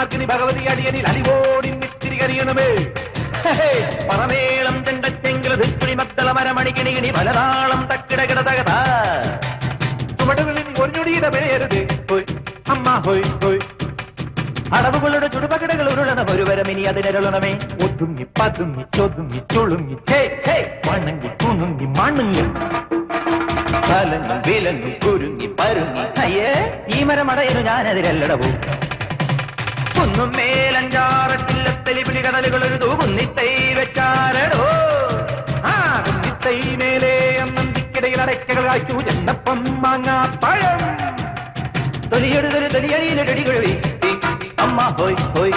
മാർക്കിനി ഭഗവതി അടിയനിൽ അലിവോടി നിത്തിരി കരിയണമേ. പറമേളം ചെണ്ടച്ചെങ്കില് ധിക്കുടി മക്കള മരമണികിണികിണി പലതാളം തക്കിടകിട തകത ചുവടുകളിൽ ഒരു ഞൊടിയുടെ പേരുത് ഹോയ് അമ്മ ഹോയ് ഹോയ്. അടവുകളുടെ ചുടുപകിടകൾ ഉരുളണ ഒരുവരം ഇനി അതിനരുളണമേ. ഒതുങ്ങി പതുങ്ങി ചൊതുങ്ങി ചുളുങ്ങി ചേ ചേ വണങ്ങി കുണുങ്ങി മണുങ്ങി കലങ്ങും വിലങ്ങും കുരുങ്ങി പരുങ്ങി. അയ്യേ ഈ മരമടയനു ഞാനതിരല്ലടവോ. കുന്നും മേലഞ്ചാറട്ടില്ലത്തലി പിടികടലുകൾ ഒരു തൂകുന്നിത്തൈ വെച്ചാരടോ. ആ കുന്നിത്തൈ മേലെ അന്നന്തിക്കിടയിൽ അടയ്ക്കകൾ കായ്ച്ചു ചെന്നപ്പം മാങ്ങാപ്പഴം തൊലിയെടുതൊരു തൊലിയടിയിലൊടികുഴവി അമ്മ ഹോയ് ഹോയ്.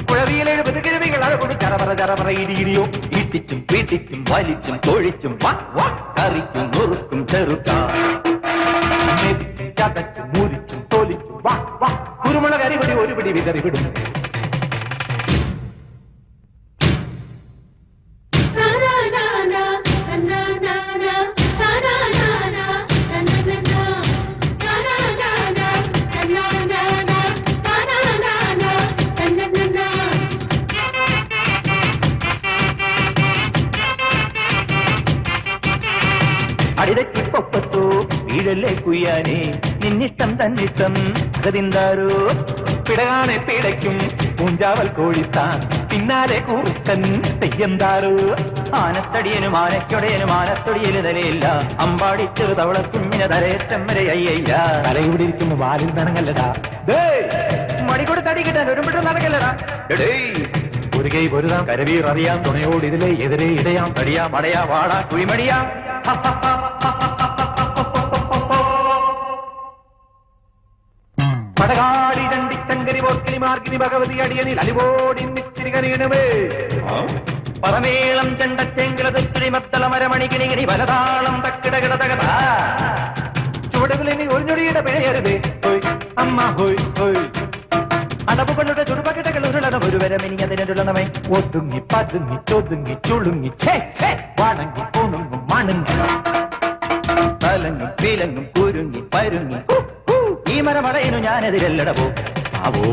കുഴവിയിൽ 70 കിഴവികൾ അഴകൊടു ചറപറ ചറപറ ഇടിയിടിയോ ഇട്ടിച്ചും പീട്ടിച്ചും വലിച്ചും തൊഴിച്ചും കറിക്കും നുറുക്കും ചെറുക്കാം ചതച്ചും മുരിച്ചും തോലിച്ചും കുരുമുളക് അരിപടി ഒരു പിടി വിതറിവിടും. അടിതക്കിപ്പൊപ്പത്തോ വീഴല്ലേ കുയ്യാനേ നിന്നിഷ്ടം തന്നിഷ്ടം അകതിന്താരോ. പിടകാണെ പിടയ്ക്കും പൂഞ്ചാവൽ കോഴിത്താൻ പിന്നാലെ കൂർക്കൻ തെയ്യന്താരോ. ആനത്തടിയനും ആനക്കൊടയനും ആനത്തൊടിയന് തലയില്ല അമ്പാടി ചെറു തവള കുഞ്ഞിനെ തലയേറ്റം വരെ അയ്യയ്യ. തലയൂടെ ഇരിക്കുമ്പോ വാലിൽ നടങ്ങല്ലടാ. മടി കൊടുത്ത് അടി കിട്ടാൻ ഒരുമിട്ട് നടക്കല്ലടാ. ഒരു കൈ പൊരുതാം കരവീർ അറിയാം തുണയോട് ഇതിലെ എതിരെ ഇടയാം തടിയാ മടയാ വാടാ കുഴിമടിയാം. പടകാടി ചണ്ടിച്ചങ്കരി പോർക്കിനി മാർക്കിനി ഭഗവതി അടിയനിൽ അലിവോടി നിത്തിരി കരിയണമേ. പറമേളം ചെണ്ടച്ചെങ്കില തെക്കുടി മത്തള മരമണികിണികിണി പലതാളം തക്കിടകിട തകത ചുവടുകളിനി ഒരു ഞൊടിയുടെ പേരരുത് ഹോയ് അമ്മ ഹോയ് ഹോയ്. അടവുകളുടെ ചുടുപകിടകൾ ഉരുളണ ഒരുവരം ഇനി അതിനുള്ളണമേ. ഒതുങ്ങി പതുങ്ങി ചൊതുങ്ങി ചുളുങ്ങി ഛേ ഛേ വണങ്ങി കുണുങ്ങും മണുങ്ങി കലങ്ങും വിലങ്ങും കുരുങ്ങി പരുങ്ങി. ഈ മരമടയനു ഞാനെതിരല്ലടവോ ആവോ.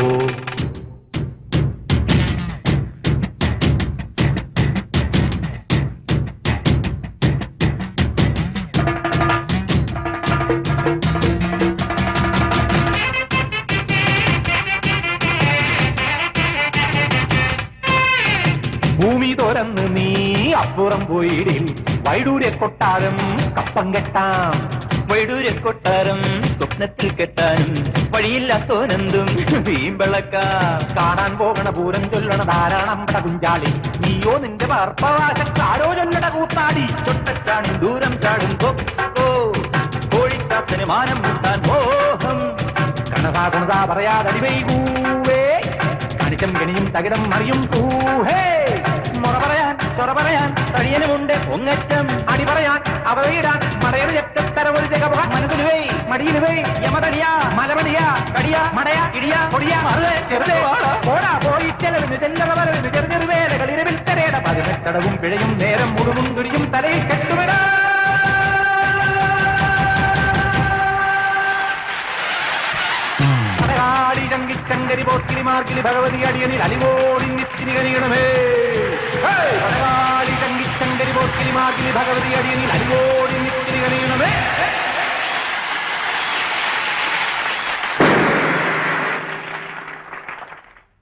ഭൂമി തുറന്ന് നീ അപ്പുറം പോയിടിൽ വൈഡൂര്യ കൊട്ടാരം കപ്പം കെട്ടാം. വൈഡൂര്യ കൊട്ടാരം സ്വപ്നത്തിൽ കെട്ടാനും വഴിയില്ലാത്തോനെന്തും വീമ്പളക്ക. കാണാൻ പോകണ പൂരം ചൊല്ലണ ധാരാളം കുഞ്ചാളി നീയോ നിന്റെ വാർപ്പവാശക്കാരോ ചൊല്ലട കൂത്താടി. ചൊട്ടച്ചാടും ദൂരം ചാടും കോഴിക്കാത്തന് മാനം മുട്ടാൻ മോഹം. കണസാ പറയാതടിവൈകൂവേ കണിച്ചം കെണിയും തകിടം മറിയും പൂഹേ. മുറ പറയാൻ ചൊറ പറയാൻ തടിയനുമുണ്ട് പൊങ്ങച്ചം. അടി പറയാൻ അവതയിടാൻ മടയൊരു ചെറ്റത്തരമൊരു ജഗ മനസ്സിലുവേ മടിയിലുവേ യമതടിയാ മലമടിയാ കടിയാ മടയാ ഇടിയാ പൊടിയാ അത് ചെറുതേ പോടാ പോയി ചെലവിന് ചെല്ലറ വരവിന് ചെറു വേലകൾ ഇരവിൽ തരേട. 18 പിഴയും നേരം മുഴുവൻ തുരിയും തലയിൽ കെട്ടുവിടാ. പടകാടി ചങ്കിച്ചങ്കരി പോർക്കിനി മാർക്കിനി ഭഗവതി അടിയനിൽ അലിവോടി നിത്തിരി കരിയണമേ. പടകാടി ചങ്കിച്ചങ്കരി പോർക്കിനി മാർക്കിനി ഭഗവതി അടിയനിൽ അലിവോടി നിത്തിരി കരിയണമേ.